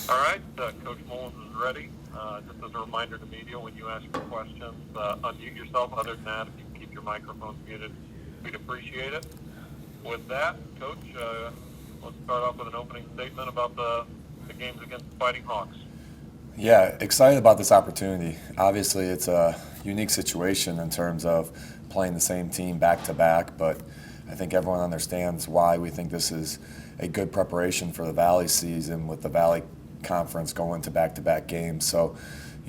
All right, Coach Mullins is ready. Just as a reminder to media, when you ask your questions, unmute yourself. Other than that, if you can keep your microphones muted, we'd appreciate it. With that, Coach, let's start off with an opening statement about the games against the Fighting Hawks. Yeah, excited about this opportunity. Obviously, it's a unique situation in terms of playing the same team back to back, but I think everyone understands why we think this is a good preparation for the Valley season with the Valley Conference going to back games. So,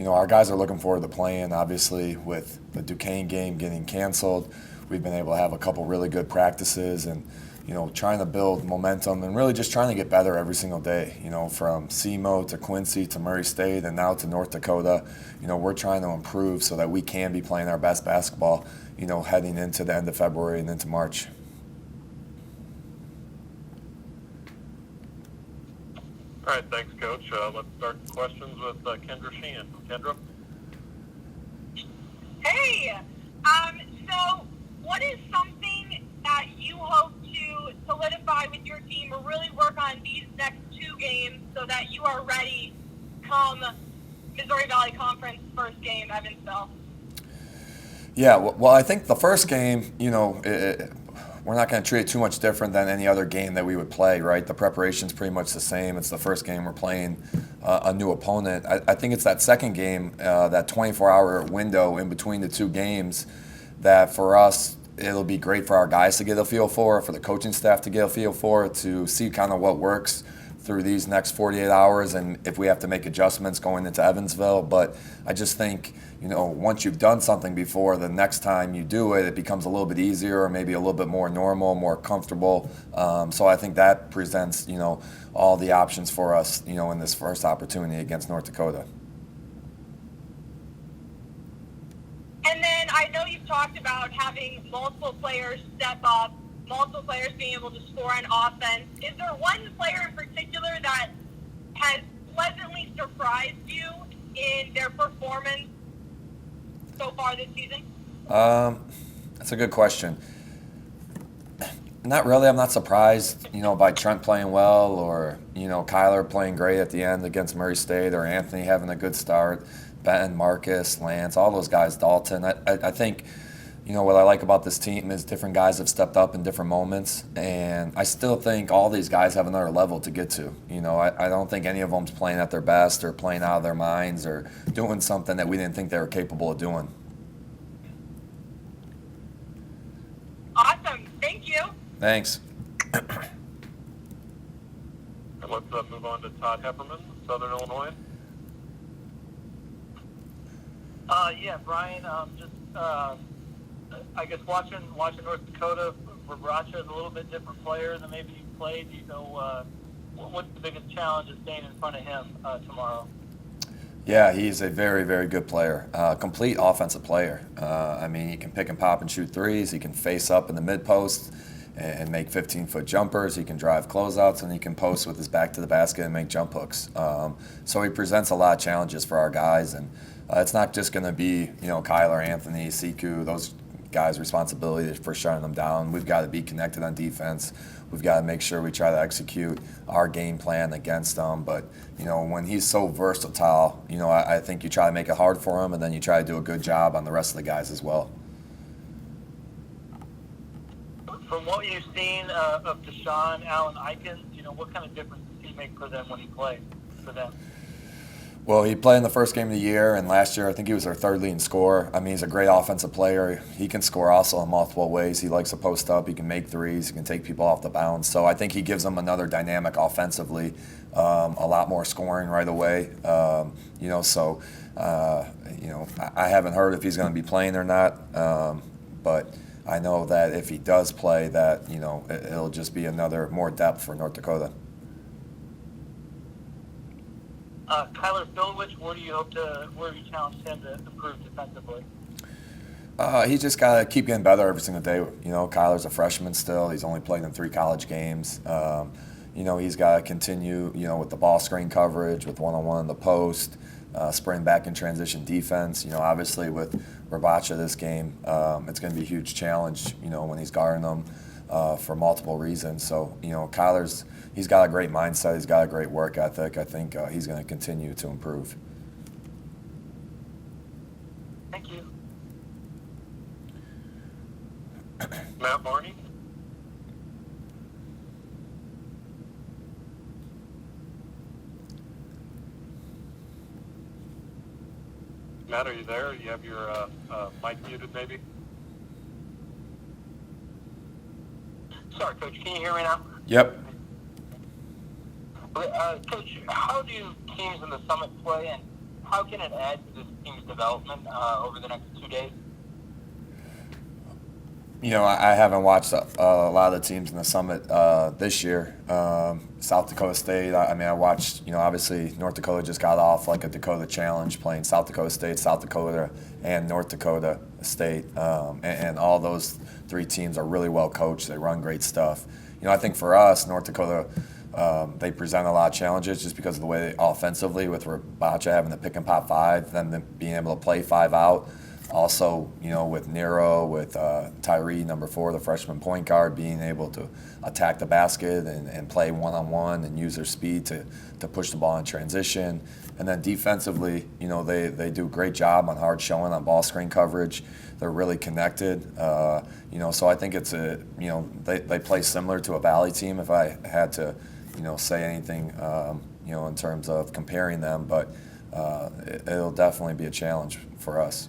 our guys are looking forward to playing. Obviously, with the Duquesne game getting canceled, we've been able to have a couple really good practices and trying to build momentum and really just trying to get better every single day. From SEMO to Quincy to Murray State and now to North Dakota, we're trying to improve so that we can be playing our best basketball, heading into the end of February and into March. All right, thanks, Coach. Let's start questions with Kendra Sheehan. Kendra? Hey, so what is something that you hope to solidify with your team or really work on these next two games so that you are ready come Missouri Valley Conference first game, Evansville? Yeah, well, I think the first game, we're not going to treat it too much different than any other game that we would play, right? The preparation's pretty much the same. It's the first game we're playing a new opponent. I think it's that second game, that 24-hour window in between the two games, that for us, it'll be great for our guys to get a feel for the coaching staff to get a feel for, to see kind of what works through these next 48 hours and if we have to make adjustments going into Evansville. But I just think, once you've done something before, the next time you do it, it becomes a little bit easier or maybe a little bit more normal, more comfortable. So I think that presents, all the options for us, in this first opportunity against North Dakota. And then I know you've talked about having multiple players step up, multiple players being able to score on offense. Is there one player in particular that has pleasantly surprised you in their performance so far this season? That's a good question. Not really. I'm not surprised, by Trent playing well or, Kyler playing great at the end against Murray State or Anthony having a good start, Ben, Marcus, Lance, all those guys, Dalton. I think, what I like about this team is different guys have stepped up in different moments, and I still think all these guys have another level to get to. I don't think any of them's playing at their best or playing out of their minds or doing something that we didn't think they were capable of doing. Awesome. Thank you. Thanks. And let's move on to Todd Hepperman, Southern Illinois. Yeah, Brian, I guess watching North Dakota, Bracha is a little bit different player than maybe you played. What's the biggest challenge of staying in front of him tomorrow? Yeah, he's a very, very good player. Complete offensive player. He can pick and pop and shoot threes. He can face up in the mid-post and make 15-foot jumpers. He can drive closeouts, and he can post with his back to the basket and make jump hooks. So he presents a lot of challenges for our guys, and it's not just going to be, Kyler, Anthony, Siku, those guys' responsibility for shutting them down. We've got to be connected on defense. We've got to make sure we try to execute our game plan against them. But, when he's so versatile, I think you try to make it hard for him, and then you try to do a good job on the rest of the guys as well. From what you've seen of Deshaun, Allen Eikens, what kind of difference does he make for them when he plays for them? Well, he played in the first game of the year, and last year I think he was our third leading scorer. He's a great offensive player. He can score also in multiple ways. He likes to post up. He can make threes. He can take people off the bounce. So I think he gives them another dynamic offensively, a lot more scoring right away. I haven't heard if he's going to be playing or not, but I know that if he does play, that it'll just be another more depth for North Dakota. Kyler Filwich, where do you challenge him to improve defensively? He's just got to keep getting better every single day. Kyler's a freshman still. He's only played in 3 college games. He's got to continue, with the ball screen coverage, with one-on-one in the post, spring back in transition defense. Obviously with Bracha this game, it's going to be a huge challenge, when he's guarding them. for multiple reasons. So, Kyler's he's got a great mindset. He's got a great work ethic. I think he's going to continue to improve. Thank you. Matt Barney? Matt, are you there? You have your mic muted, maybe? Sorry, Coach. Can you hear me now? Yep. Coach, how do teams in the Summit play, and how can it add to this team's development over the next 2 days? I haven't watched a lot of the teams in the Summit this year. South Dakota State, I watched, obviously North Dakota just got off like a Dakota Challenge playing South Dakota State, South Dakota, and North Dakota State. And all those three teams are really well coached. They run great stuff. I think for us, North Dakota, they present a lot of challenges just because of the way offensively with Rabacha having the pick and pop five, them being able to play five out. Also, with Nero, with Tyree, number 4, the freshman point guard, being able to attack the basket and play one-on-one and use their speed to push the ball in transition. And then defensively, they do a great job on hard showing on ball screen coverage. They're really connected. So I think it's they play similar to a Valley team if I had to, say anything, in terms of comparing them. But it'll definitely be a challenge for us.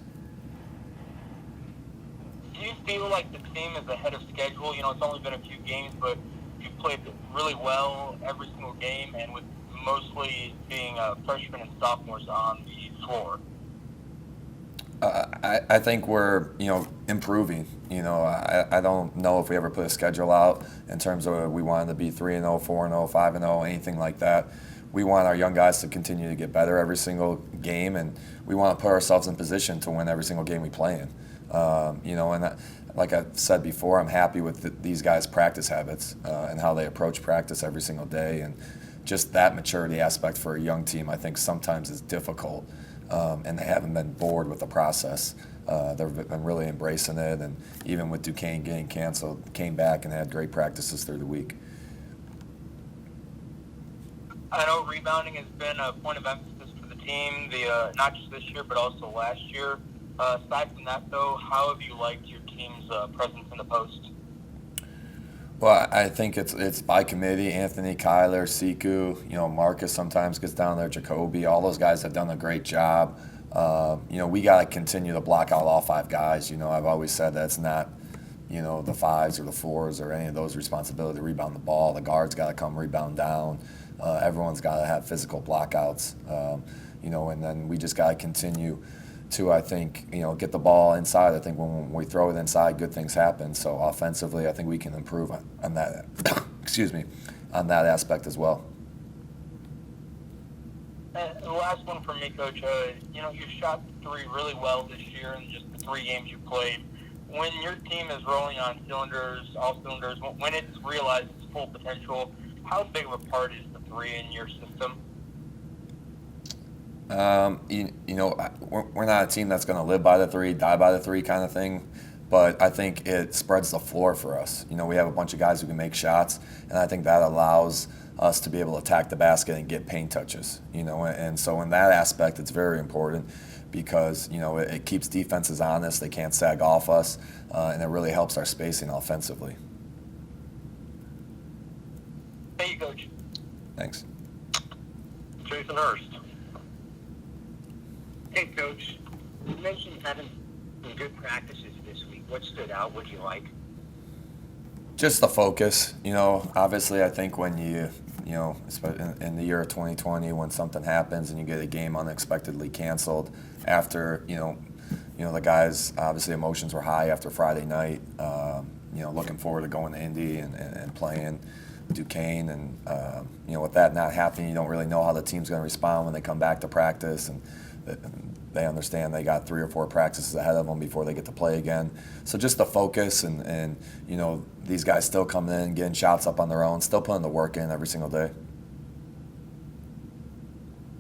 Do you feel like the team is ahead of schedule? It's only been a few games, but you've played really well every single game, and with mostly being freshmen and sophomores on the floor. I think we're, improving. I don't know if we ever put a schedule out in terms of we wanted to be 3-0, 4-0, 5-0, anything like that. We want our young guys to continue to get better every single game, and we want to put ourselves in position to win every single game we play in. Like I've said before, I'm happy with these guys' practice habits and how they approach practice every single day. And just that maturity aspect for a young team, I think sometimes is difficult. And they haven't been bored with the process. They've been really embracing it. And even with Duquesne getting canceled, came back and had great practices through the week. I know rebounding has been a point of emphasis for the team, not just this year, but also last year. Aside from that, though, how have you liked your team's presence in the post? Well, I think it's by committee. Anthony, Kyler, Siku, Marcus sometimes gets down there, Jacoby. All those guys have done a great job. We got to continue to block out all 5 guys. I've always said that's not, the 5s or the 4s or any of those responsibility to rebound the ball. The guards got to come rebound down. Everyone's got to have physical blockouts. And then we just got to continue to, I think, get the ball inside. I think when we throw it inside, good things happen. So offensively, I think we can improve on that. Excuse me, on that aspect as well. And the last one for me, Coach. You shot 3 really well this year in just the 3 games you played. When your team is rolling on all cylinders, when it's realized its full potential, how big of a part is the 3 in your system? We're not a team that's going to live by the 3, die by the 3 kind of thing, but I think it spreads the floor for us. We have a bunch of guys who can make shots, and I think that allows us to be able to attack the basket and get paint touches. And so in that aspect, it's very important because it keeps defenses honest. They can't sag off us, and it really helps our spacing offensively. Thank you, Coach. Thanks. Jason Hurst. Hey, Coach. You mentioned having some good practices this week. What stood out? What do you like? Just the focus. Obviously I think when you in the year of 2020 when something happens and you get a game unexpectedly canceled after, the guys, obviously emotions were high after Friday night, looking forward to going to Indy and playing Duquesne. And, with that not happening, you don't really know how the team's going to respond when they come back to practice. And they understand they got 3 or 4 practices ahead of them before they get to play again. So just the focus and these guys still coming in, getting shots up on their own, still putting the work in every single day.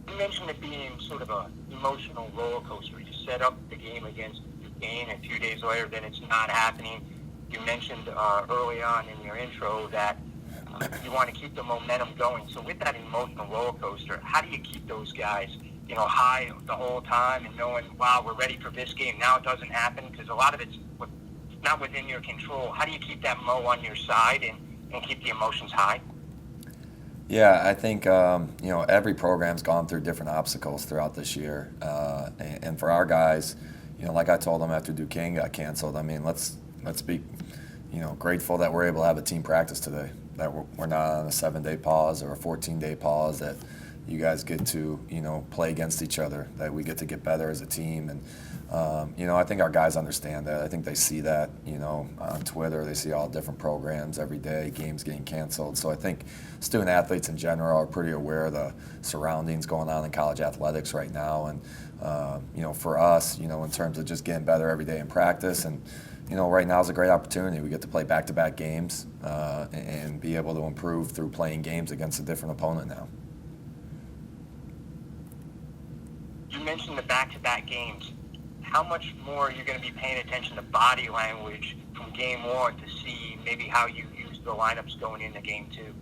You mentioned it being sort of an emotional roller coaster. You set up the game against Duquesne, and a few days later, then it's not happening. You mentioned early on in your intro that you want to keep the momentum going. So with that emotional roller coaster, how do you keep those guys, high the whole time and knowing, wow, we're ready for this game. Now it doesn't happen because a lot of it's not within your control. How do you keep that mo on your side and keep the emotions high? Yeah, I think every program's gone through different obstacles throughout this year, and for our guys, like I told them after Duquesne got canceled. I mean, let's be grateful that we're able to have a team practice today. That we're not on a 7-day pause or a 14-day pause. That you guys get to play against each other. That we get to get better as a team, and I think our guys understand that. I think they see that on Twitter. They see all different programs every day, games getting canceled. So I think student athletes in general are pretty aware of the surroundings going on in college athletics right now. And for us, in terms of just getting better every day in practice, and right now is a great opportunity. We get to play back-to-back games and be able to improve through playing games against a different opponent now. You mentioned the back-to-back games. How much more are you going to be paying attention to body language from game one to see maybe how you use the lineups going into game two?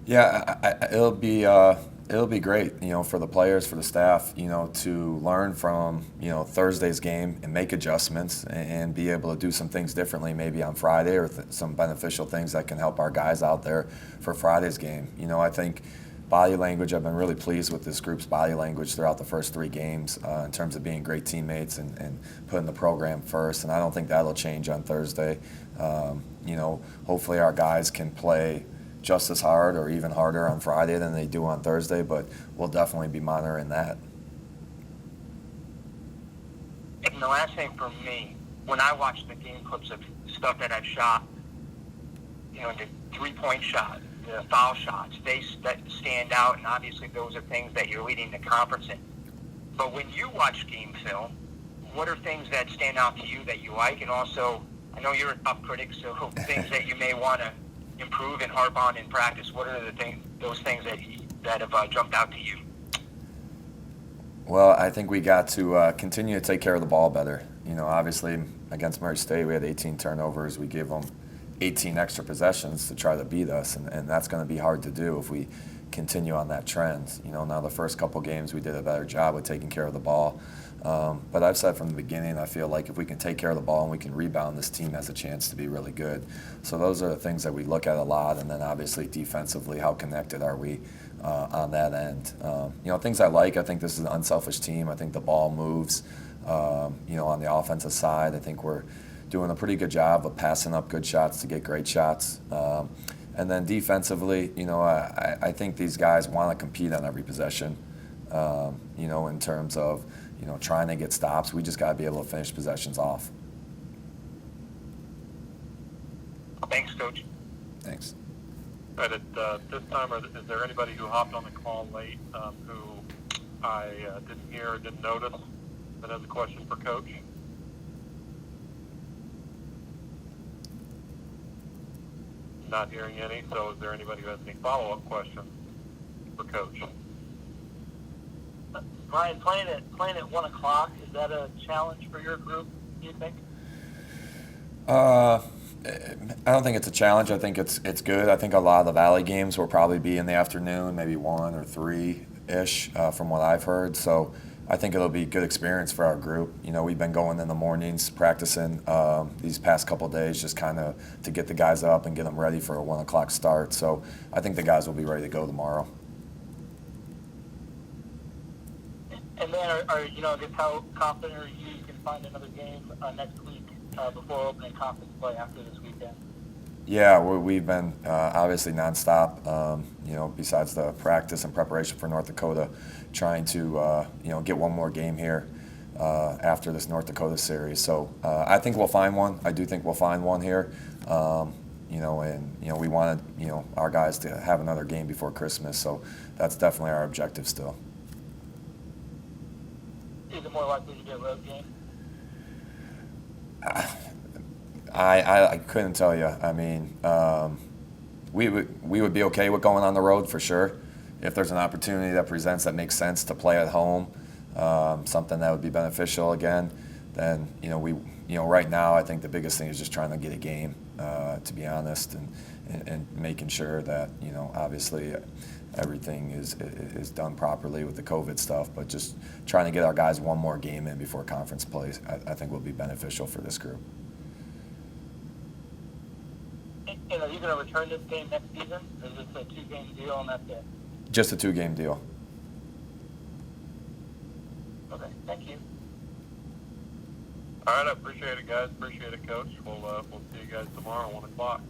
Yeah, it'll be great, for the players, for the staff, to learn from, Thursday's game and make adjustments and be able to do some things differently maybe on Friday, or some beneficial things that can help our guys out there for Friday's game. I think body language, I've been really pleased with this group's body language throughout the first 3 games in terms of being great teammates and putting the program first, and I don't think that'll change on Thursday. Hopefully our guys can play just as hard or even harder on Friday than they do on Thursday, but we'll definitely be monitoring that. And the last thing for me, when I watch the game clips of stuff that I've shot, the 3-point shot, the foul shots, that stand out, and obviously those are things that you're leading the conference in. But when you watch game film, what are things that stand out to you that you like? And also, I know you're a tough critic, so things that you may want to improve and harp on in practice. What are those things that have jumped out to you? Well, I think we got to continue to take care of the ball better. Obviously against Murray State we had 18 turnovers. We gave them 18 extra possessions to try to beat us, and that's going to be hard to do if we continue on that trend. Now the first couple games we did a better job with taking care of the ball. But I've said from the beginning, I feel like if we can take care of the ball and we can rebound, this team has a chance to be really good. So those are the things that we look at a lot. And then obviously defensively, how connected are we on that end? Things I like, I think this is an unselfish team. I think the ball moves, on the offensive side. I think we're doing a pretty good job of passing up good shots to get great shots. And then defensively, I think these guys want to compete on every possession, in terms of, trying to get stops. We just got to be able to finish possessions off. Thanks, Coach. Thanks. All right, at this time, is there anybody who hopped on the call late who I didn't hear or didn't notice that has a question for Coach? Not hearing any, so is there anybody who has any follow-up questions for Coach? Bryan, playing at 1 o'clock, is that a challenge for your group, do you think? I don't think it's a challenge. I think it's good. I think a lot of the Valley games will probably be in the afternoon, maybe 1 or 3-ish, from what I've heard. So I think it'll be a good experience for our group. We've been going in the mornings, practicing these past couple of days, just kind of to get the guys up and get them ready for a 1 o'clock start. So I think the guys will be ready to go tomorrow. And then, I guess how confident are you can find another game next week before opening conference play after this weekend? Yeah, we've been obviously nonstop, besides the practice and preparation for North Dakota, trying to, get one more game here after this North Dakota series. So I think we'll find one. I do think we'll find one here. We wanted, our guys to have another game before Christmas. So that's definitely our objective still. Is it more likely to be a road game? I couldn't tell you. I mean, we would be okay with going on the road for sure. If there's an opportunity that presents that makes sense to play at home, something that would be beneficial again, then we right now I think the biggest thing is just trying to get a game, to be honest, and making sure that, obviously everything is done properly with the COVID stuff, but just trying to get our guys one more game in before conference play, I think will be beneficial for this group. And are you going to return this game next season? Or is this a 2-game deal and that's it? Just a 2-game deal. Okay, thank you. All right, I appreciate it, guys. Appreciate it, Coach. We'll see you guys tomorrow at 1 o'clock.